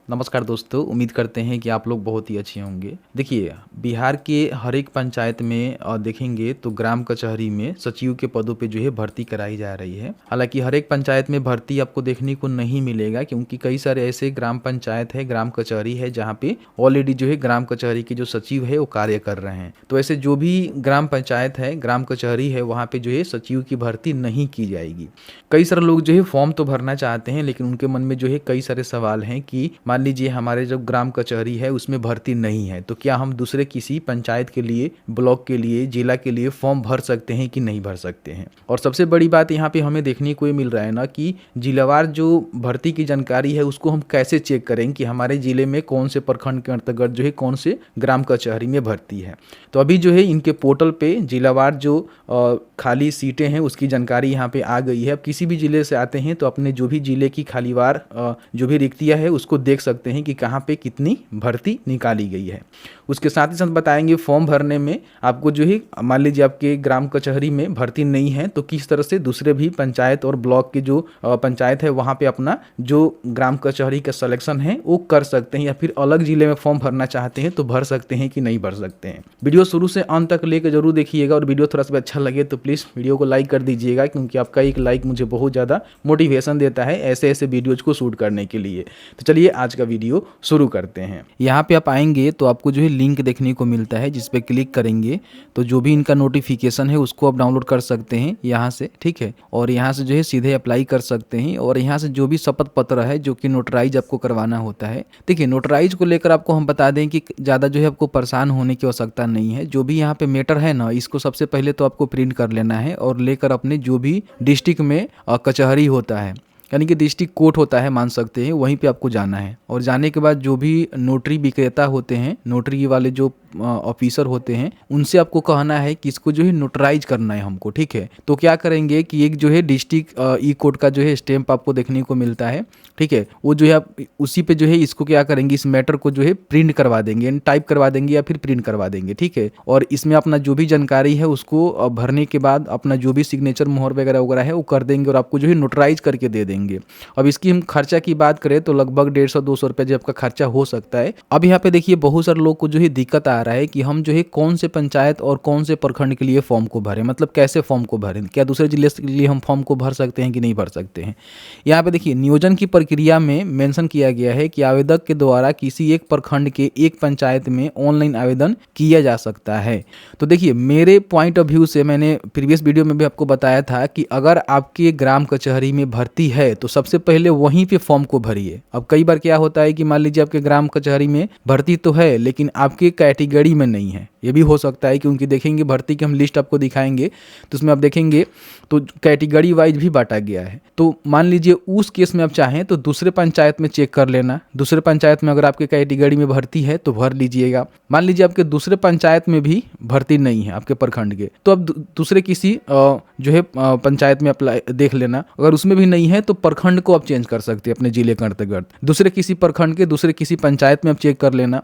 नमस्कार दोस्तों, उम्मीद करते हैं कि आप लोग बहुत ही अच्छे होंगे। देखिए, बिहार के हर एक पंचायत में देखेंगे तो ग्राम कचहरी में सचिव के पदों पे जो है भर्ती कराई जा रही है। हालांकि हर एक पंचायत में भर्ती आपको देखने को नहीं मिलेगा, क्योंकि कई सारे ऐसे ग्राम पंचायत है, ग्राम कचहरी है, जहाँ पे ऑलरेडी जो है ग्राम कचहरी के जो सचिव है वो कार्य कर रहे हैं। तो ऐसे जो भी ग्राम पंचायत है, ग्राम कचहरी है, वहाँ पे जो है सचिव की भर्ती नहीं की जाएगी। कई सारे लोग जो है फॉर्म तो भरना चाहते हैं, लेकिन उनके मन में जो है कई सारे सवाल हैं कि मान लीजिए हमारे जो ग्राम कचहरी है उसमें भर्ती नहीं है, तो क्या हम दूसरे किसी पंचायत के लिए, ब्लॉक के लिए, जिला के लिए फॉर्म भर सकते हैं कि नहीं भर सकते हैं। और सबसे बड़ी बात यहाँ पे हमें देखने को ये मिल रहा है ना कि जिलावार जो भर्ती की जानकारी है उसको हम कैसे चेक करें कि हमारे जिले में कौन से प्रखंड के अंतर्गत जो है कौन से ग्राम कचहरी में भर्ती है। तो अभी जो है इनके पोर्टल पे जिलावार जो खाली सीटें हैं उसकी जानकारी यहाँ पे आ गई है। अब किसी भी जिले से आते हैं तो अपने जो भी जिले की खालीवार जो भी रिक्तियाँ है उसको देख सकते हैं कि कहाँ पे कितनी भर्ती निकाली गई है। उसके साथ ही साथ बताएंगे फॉर्म भरने में आपको जो है, मान लीजिए आपके ग्राम कचहरी में भर्ती नहीं है तो किस तरह से दूसरे भी पंचायत और ब्लॉक के जो पंचायत है वहाँ पे अपना जो ग्राम कचहरी का सिलेक्शन है वो कर सकते हैं, या फिर अलग जिले में फॉर्म भरना चाहते हैं तो भर सकते हैं कि नहीं भर सकते हैं। वीडियो शुरू से अंत तक लेकर जरूर देखिएगा, और वीडियो थोड़ा सा अच्छा लगे तो प्लीज़ वीडियो को लाइक कर दीजिएगा, क्योंकि आपका एक लाइक मुझे बहुत ज़्यादा मोटिवेशन देता है ऐसे ऐसे वीडियोज को शूट करने के लिए। तो चलिए आज का वीडियो शुरू करते हैं। यहाँ पे आप आएंगे तो आपको जो है लिंक देखने को मिलता है, जिस पे क्लिक करेंगे तो जो भी इनका नोटिफिकेशन है उसको आप डाउनलोड कर सकते हैं यहाँ से, ठीक है। और यहाँ से जो है सीधे अप्लाई कर सकते हैं, और यहाँ से जो भी शपथ पत्र है जो कि नोटराइज आपको करवाना होता है। देखिए, नोटराइज को लेकर आपको हम बता दें कि ज़्यादा जो है आपको परेशान होने की आवश्यकता नहीं है। जो भी यहाँ पे मैटर है ना, इसको सबसे पहले तो आपको प्रिंट कर लेना है और लेकर अपने जो भी डिस्ट्रिक्ट में कचहरी होता है, यानी कि डिस्ट्रिक्ट कोर्ट होता है, मान सकते हैं, वहीं पे आपको जाना है। और जाने के बाद जो भी नोटरी विक्रेता होते हैं, नोटरी वाले जो ऑफिसर होते हैं, उनसे आपको कहना है कि इसको जो है नोटराइज करना है हमको, ठीक है। तो क्या करेंगे कि एक जो है डिस्ट्रिक्ट ई कोर्ट का जो है स्टैंप आपको देखने को मिलता है, ठीक है। वो जो है आप उसी पे जो है इसको क्या करेंगे, इस मैटर को जो है प्रिंट करवा देंगे, टाइप करवा देंगे या फिर प्रिंट करवा देंगे, ठीक है। और इसमें अपना जो भी जानकारी है उसको भरने के बाद अपना जो भी सिग्नेचर मोहर वगैरह वगैरह है वो कर देंगे और आपको जो है नोटराइज करके दे देंगे। अब इसकी हम खर्चा की बात करें तो लगभग 150-200 रुपये जो आपका खर्चा हो सकता है। अब यहाँ पे देखिए बहुत सारे लोग को जो है दिक्कत आ रहा है कि हम जो है कौन से पंचायत और कौन से प्रखंड के लिए फॉर्म को भरें, मतलब कैसे फॉर्म को भरें, क्या दूसरे जिले के लिए हम फॉर्म को भर सकते हैं कि नहीं भर सकते हैं। यहाँ पे देखिए नियोजन की प्रक्रिया में मेंशन किया गया है कि आवेदक के द्वारा किसी एक प्रखंड के एक पंचायत में ऑनलाइन आवेदन किया जा सकता है। तो देखिए मेरे पॉइंट ऑफ व्यू से, मैंने प्रीवियस वीडियो में भी आपको बताया था कि अगर आपके ग्राम कचहरी में भर्ती है तो सबसे पहले वहीं पे फॉर्म को भरिए। अब कई बार क्या होता है कि मान लीजिए आपके ग्राम कचहरी में भर्ती तो है लेकिन आपके कैटेगरी में नहीं है, ये भी हो सकता है, क्योंकि देखेंगे भर्ती की हम लिस्ट आपको दिखाएंगे तो उसमें आप देखेंगे तो कैटेगरी वाइज भी बांटा गया है। तो मान लीजिए उस केस में आप चाहें तो दूसरे पंचायत में चेक कर लेना, दूसरे पंचायत में अगर आपके कैटेगरी में भर्ती है तो भर लीजिएगा। मान लीजिए आपके दूसरे पंचायत में भी भर्ती नहीं है आपके प्रखंड के, तो अब दूसरे किसी जो है पंचायत में अप्लाई देख लेना, अगर उसमें भी नहीं है तो प्रखंड को आप चेंज कर सकते हैं अपने जिले के अंतर्गत, दूसरे किसी प्रखंड के दूसरे किसी पंचायत में आप चेक कर लेना।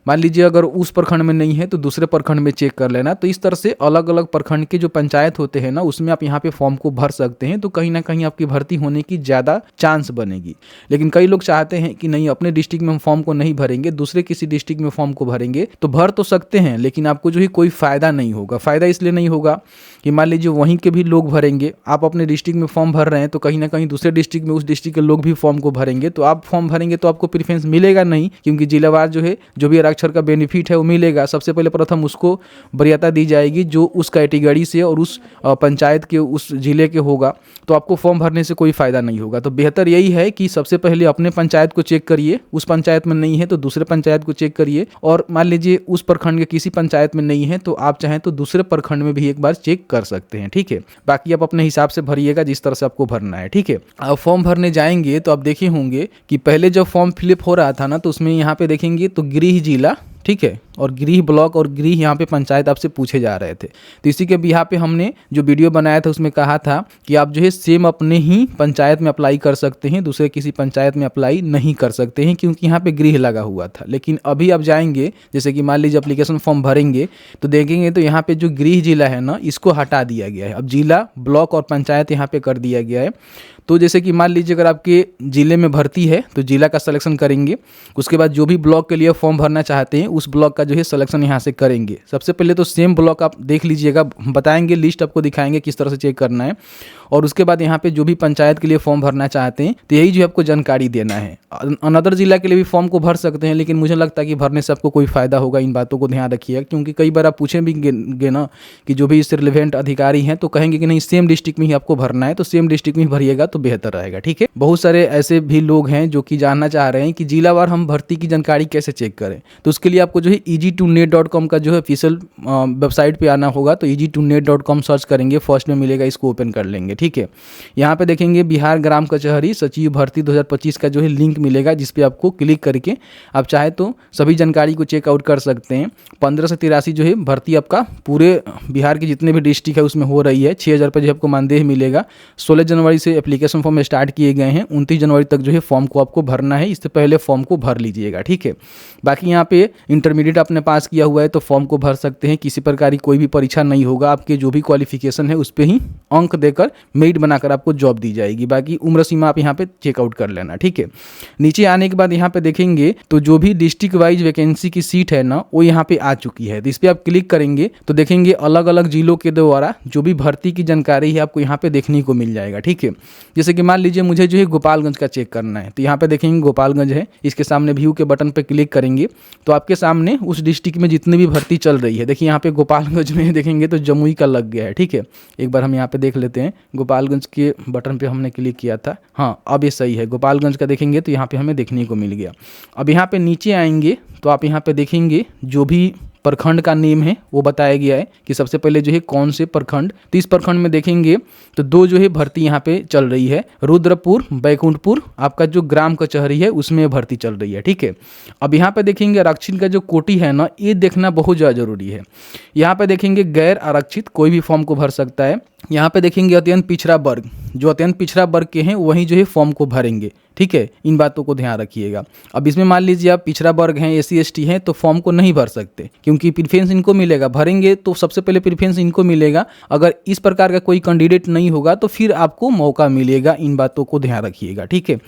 मान लीजिए अगर उस प्रखंड में नहीं है तो दूसरे प्रखंड में चेक कर लेना। तो इस तरह से अलग अलग प्रखंड के जो पंचायत होते हैं ना उसमें आप यहाँ पे फॉर्म को भर सकते हैं, तो कहीं ना कहीं आपकी भर्ती होने की ज़्यादा चांस बनेगी। लेकिन कई लोग चाहते हैं कि नहीं, अपने डिस्ट्रिक्ट में हम फॉर्म को नहीं भरेंगे, दूसरे किसी डिस्ट्रिक्ट में फॉर्म को भरेंगे। तो भर तो सकते हैं लेकिन आपको जो है कोई फ़ायदा नहीं होगा। फ़ायदा इसलिए नहीं होगा कि मान लीजिए वहीं के भी लोग भरेंगे, आप अपने डिस्ट्रिक्ट में फॉर्म भर रहे हैं तो कहीं ना कहीं दूसरे डिस्ट्रिक्ट में उस डिस्ट्रिक्ट के लोग भी फॉर्म को भरेंगे, तो आप फॉर्म भरेंगे तो आपको प्रीफरेंस मिलेगा नहीं, क्योंकि जिलावार जो है जो भी आरक्षण का बेनिफिट है वो मिलेगा। सबसे पहले प्रथम उसको वरीयता दी जाएगी जो उस कैटेगरी से और उस पंचायत के उस जिले के होगा, तो आपको फॉर्म भरने से कोई फ़ायदा नहीं होगा। तो बेहतर यही है कि सबसे पहले अपने पंचायत को चेक करिए, उस पंचायत में नहीं है तो दूसरे पंचायत को चेक करिए, और मान लीजिए उस प्रखंड के किसी पंचायत में नहीं है तो आप चाहें तो दूसरे प्रखंड में भी एक बार चेक कर सकते हैं, ठीक है। बाकी आप अपने हिसाब से भरिएगा जिस तरह से आपको भरना है, ठीक है। अब फॉर्म भरने जाएंगे तो आप देखे होंगे कि पहले जब फॉर्म फिलअप हो रहा था ना तो उसमें यहाँ पे देखेंगे तो गृह जिला, ठीक है, और गृह ब्लॉक और गृह यहाँ पे पंचायत आपसे पूछे जा रहे थे। तो इसी के यहाँ पे हमने जो वीडियो बनाया था उसमें कहा था कि आप जो है सेम अपने ही पंचायत में अप्लाई कर सकते हैं, दूसरे किसी पंचायत में अप्लाई नहीं कर सकते हैं, क्योंकि यहाँ पे गृह लगा हुआ था। लेकिन अभी आप जाएंगे, जैसे कि मान लीजिए एप्लीकेशन फॉर्म भरेंगे तो देखेंगे तो यहाँ पे जो गृह जिला है ना इसको हटा दिया गया है, अब जिला, ब्लॉक और पंचायत यहाँ पे कर दिया गया है। तो जैसे कि मान लीजिए अगर आपके ज़िले में भर्ती है तो ज़िला का सिलेक्शन करेंगे, उसके बाद जो भी ब्लॉक के लिए फॉर्म भरना चाहते हैं उस ब्लॉक का जो है सिलेक्शन यहाँ से करेंगे। सबसे पहले तो सेम ब्लॉक आप देख लीजिएगा, बताएंगे लिस्ट आपको दिखाएंगे किस तरह से चेक करना है, और उसके बाद यहाँ पे जो भी पंचायत के लिए फॉर्म भरना चाहते हैं तो यही जो आपको जानकारी देना है। अनदर जिला के लिए भी फॉर्म को भर सकते हैं, लेकिन मुझे लगता है कि भरने से आपको कोई फ़ायदा होगा, इन बातों को ध्यान रखिएगा, क्योंकि कई बार आप पूछें भी ना कि जो भी इससे रिलेवेंट अधिकारी हैं तो कहेंगे कि नहीं सेम डिस्ट्रिक्ट में ही आपको भरना है, तो सेम डिस्ट्रिक्ट में ही भरिएगा तो बेहतर रहेगा। ठीक है, बहुत सारे ऐसे भी लोग हैं जो कि जानना चाह रहे हैं कि जिलावार हम भर्ती की जानकारी कैसे चेक करें, तो उसके लिए आपको जो है easy2net.com का जो है ऑफिशियल वेबसाइट पे आना होगा। तो easy2net.com सर्च करेंगे, फर्स्ट में मिलेगा, इसको ओपन कर लेंगे। ठीक है, यहाँ पे देखेंगे बिहार ग्राम कचहरी सचिव भर्ती 2025 का जो है लिंक मिलेगा, जिस पे आपको क्लिक करके आप चाहे तो सभी जानकारी को चेकआउट कर सकते हैं। 15 से 83 जो है भर्ती आपका पूरे बिहार के जितने भी डिस्ट्रिक्ट है उसमें हो रही है। 6,000 रुपये जो आपको मानदेय मिलेगा। 16 जनवरी से एप्लीकेशन फॉर्म स्टार्ट किए गए हैं, 29 जनवरी तक जो है फॉर्म को आपको भरना है, इससे पहले फॉर्म को भर लीजिएगा। ठीक है, बाकी यहाँ पे इंटरमीडिएट आपने पास किया हुआ है तो फॉर्म को भर सकते हैं, किसी प्रकार की कोई भी परीक्षा नहीं होगा, आपके जो भी क्वालिफिकेशन है उस पर ही अंक देकर मेरिट बनाकर आपको जॉब दी जाएगी। बाकी उम्र सीमा आप यहाँ पे चेकआउट कर लेना। ठीक है, नीचे आने के बाद यहाँ पे देखेंगे तो जो भी डिस्ट्रिक्ट वाइज वैकेंसी की सीट है ना वो यहाँ पे आ चुकी है, तो इस पर आप क्लिक करेंगे तो देखेंगे अलग अलग जिलों के द्वारा जो भी भर्ती की जानकारी है आपको यहाँ पे देखने को मिल जाएगा। ठीक है, जैसे कि मान लीजिए मुझे जो है गोपालगंज का चेक करना है, तो यहाँ पे देखेंगे गोपालगंज है, इसके सामने व्यू के बटन पे क्लिक करेंगे तो आपके सामने उस डिस्ट्रिक्ट में जितनी भी भर्ती चल रही है, देखिए यहाँ पे गोपालगंज में देखेंगे तो जमुई का लग गया है। ठीक है, एक बार हम यहाँ पे देख लेते हैं, गोपालगंज के बटन पे हमने क्लिक किया था, हाँ अब ये सही है, गोपालगंज का देखेंगे तो यहाँ पे हमें देखने को मिल गया। अब यहाँ पे नीचे आएंगे तो आप यहाँ पे देखेंगे जो भी प्रखंड का नेम है वो बताया गया है कि सबसे पहले जो है कौन से प्रखंड, तो इस प्रखंड में देखेंगे तो 2 जो है भर्ती यहाँ पे चल रही है, रुद्रपुर बैकुंठपुर आपका जो ग्राम कचहरी है उसमें भर्ती चल रही है। ठीक है, अब यहाँ पे देखेंगे आरक्षित का जो कोटि है ना ये देखना बहुत ज़्यादा जरूरी है। यहाँ पे देखेंगे गैर आरक्षित कोई भी फॉर्म को भर सकता है। यहाँ पे देखेंगे अत्यंत पिछड़ा वर्ग, जो अत्यंत पिछड़ा वर्ग के हैं वही जो है फॉर्म को भरेंगे। ठीक है, इन बातों को ध्यान रखिएगा। अब इसमें मान लीजिए आप पिछड़ा वर्ग हैं, SC ST हैं, तो फॉर्म को नहीं भर सकते क्योंकि प्रीफरेंस इनको मिलेगा। भरेंगे तो सबसे पहले प्रीफरेंस इनको मिलेगा, अगर इस प्रकार का कोई कैंडिडेट नहीं होगा तो फिर आपको मौका मिलेगा। इन बातों को ध्यान रखिएगा। ठीक है,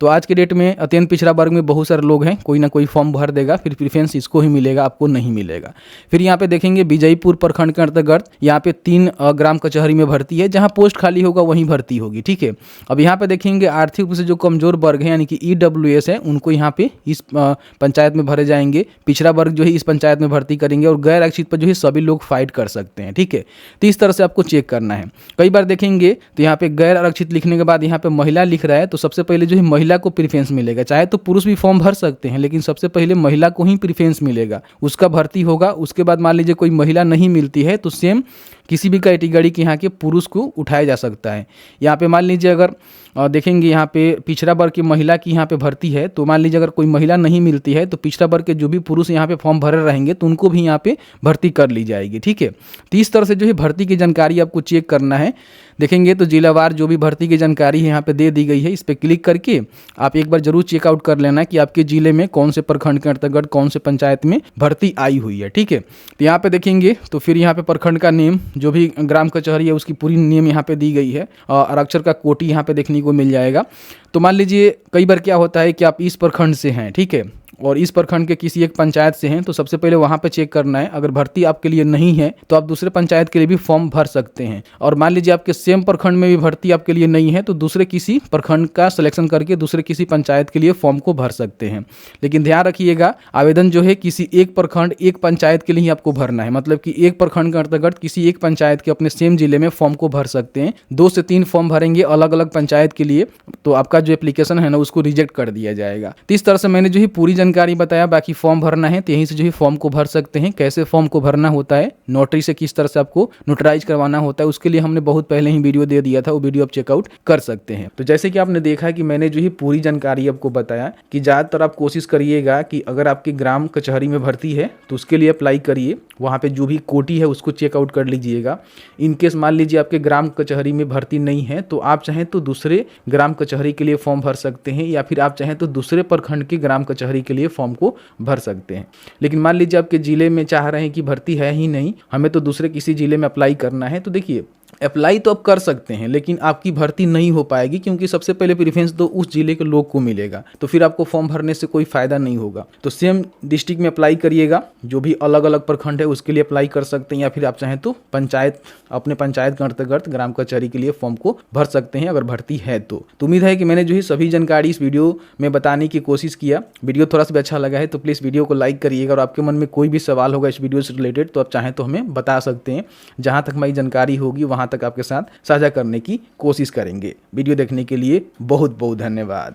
तो आज के डेट में अत्यंत पिछड़ा वर्ग में बहुत सारे लोग हैं, कोई ना कोई फॉर्म भर देगा, फिर प्रीफरेंस इसको ही मिलेगा, आपको नहीं मिलेगा। फिर यहाँ पे देखेंगे विजयपुर प्रखंड के अंतर्गत यहाँ पे 3 ग्राम कचहरी में भर्ती है, जहाँ पोस्ट खाली होगा वहीं भर्ती होगी। ठीक है, अब यहाँ पे देखेंगे आर्थिक रूप से जो कमजोर वर्ग है यानी कि EWS है उनको यहाँ पे इस पंचायत में भरे जाएंगे। पिछड़ा वर्ग जो है इस पंचायत में भर्ती करेंगे और गैर आरक्षित पर जो है सभी लोग फाइट कर सकते हैं। ठीक है, तो इस तरह से आपको चेक करना है। कई बार देखेंगे तो यहाँ पे गैर आरक्षित लिखने के बाद यहाँ पे महिला लिख रहा है, तो सबसे पहले जो है महिला को प्रीफरेंस मिलेगा। चाहे तो पुरुष भी फॉर्म भर सकते हैं, लेकिन सबसे पहले महिला को ही प्रीफरेंस मिलेगा, उसका भर्ती होगा। उसके बाद मान लीजिए कोई महिला नहीं मिलती है तो सेम किसी भी कैटेगरी के यहाँ के पुरुष को उठाया जा सकता है। यहाँ पे मान लीजिए अगर देखेंगे यहाँ पे पिछड़ा वर्ग की महिला की यहाँ पे भर्ती है, तो मान लीजिए अगर कोई महिला नहीं मिलती है तो पिछड़ा वर्ग के जो भी पुरुष यहाँ पे फॉर्म भरे रहेंगे तो उनको भी यहाँ पे भर्ती कर ली जाएगी। ठीक है, तो इस तरह से जो है भर्ती की जानकारी आपको चेक करना है। देखेंगे तो जिलावार जो भी भर्ती की जानकारी है यहाँ पे दे दी गई है, इस पर क्लिक करके आप एक बार जरूर चेकआउट कर लेना कि आपके जिले में कौन से प्रखंड के अंतर्गत कौन से पंचायत में भर्ती आई हुई है। ठीक है, तो यहाँ पे देखेंगे तो फिर यहाँ पे प्रखंड का नेम, जो भी ग्राम कचहरी है उसकी पूरी नेम यहाँ पे दी गई है, और अक्षर का कोटि यहाँ पे देखने को मिल जाएगा। तो मान लीजिए कई बार क्या होता है कि आप इस प्रखंड से हैं, ठीक है, और इस प्रखंड के किसी एक पंचायत से हैं, तो सबसे पहले वहाँ पे चेक करना है। अगर भर्ती आपके लिए नहीं है तो आप दूसरे पंचायत के लिए भी फॉर्म भर सकते हैं। और मान लीजिए आपके सेम प्रखंड में भी भर्ती आपके लिए नहीं है तो दूसरे किसी प्रखंड का सिलेक्शन करके दूसरे किसी पंचायत के लिए फॉर्म को भर सकते हैं। लेकिन ध्यान रखिएगा, आवेदन जो है किसी एक प्रखंड एक पंचायत के लिए ही आपको भरना है। मतलब कि एक प्रखंड के अंतर्गत किसी एक पंचायत के अपने सेम जिले में फॉर्म को भर सकते हैं। 2 से 3 फॉर्म भरेंगे अलग अलग पंचायत के लिए तो आपका जो एप्लीकेशन है ना उसको रिजेक्ट कर दिया जाएगा। तो इस तरह से मैंने जो है पूरी जानकारी बताया। बाकी फॉर्म भरना है तो यहीं से जो है फॉर्म को भर सकते हैं। कैसे फॉर्म को भरना होता है, नोटरी से किस तरह से आपको नोटराइज करवाना होता है, उसके लिए हमने बहुत पहले ही वीडियो दे दिया था, वो वीडियो आप चेकआउट कर सकते हैं। तो जैसे कि आपने देखा कि मैंने जो है पूरी जानकारी आपको बताया कि ज़्यादातर आप कोशिश करिएगा कि अगर आपकी ग्राम कचहरी में भर्ती है तो उसके लिए अप्लाई करिए, वहाँ पे जो भी कोटी है उसको चेकआउट कर लीजिएगा। इनकेस मान लीजिए आपके ग्राम कचहरी में भर्ती नहीं है तो आप चाहें तो दूसरे ग्राम कचहरी के लिए फॉर्म भर सकते हैं, या फिर आप चाहें तो दूसरे प्रखंड की ग्राम कचहरी के लिए फॉर्म को भर सकते हैं। लेकिन मान लीजिए आपके ज़िले में चाह रहे हैं कि भर्ती है ही नहीं, हमें तो दूसरे किसी ज़िले में अप्लाई करना है, तो देखिए अप्लाई तो आप कर सकते हैं, लेकिन आपकी भर्ती नहीं हो पाएगी, क्योंकि सबसे पहले प्रेफरेंस तो उस जिले के लोग को मिलेगा, तो फिर आपको फॉर्म भरने से कोई फ़ायदा नहीं होगा। तो सेम डिस्ट्रिक्ट में अप्लाई करिएगा, जो भी अलग अलग प्रखंड है उसके लिए अप्लाई कर सकते हैं, या फिर आप चाहें तो पंचायत, अपने पंचायत के अंतर्गत ग्राम कचहरी के लिए फॉर्म को भर सकते हैं, अगर भर्ती है तो। उम्मीद है कि मैंने जो है सभी जानकारी इस वीडियो में बताने की कोशिश किया। वीडियो थोड़ा सा भी अच्छा लगा है तो प्लीज़ वीडियो को लाइक करिएगा, और आपके मन में कोई भी सवाल होगा इस वीडियो से रिलेटेड तो आप चाहें तो हमें बता सकते हैं। जहां तक हमारी जानकारी होगी वहां तक आपके साथ साझा करने की कोशिश करेंगे। वीडियो देखने के लिए बहुत बहुत धन्यवाद।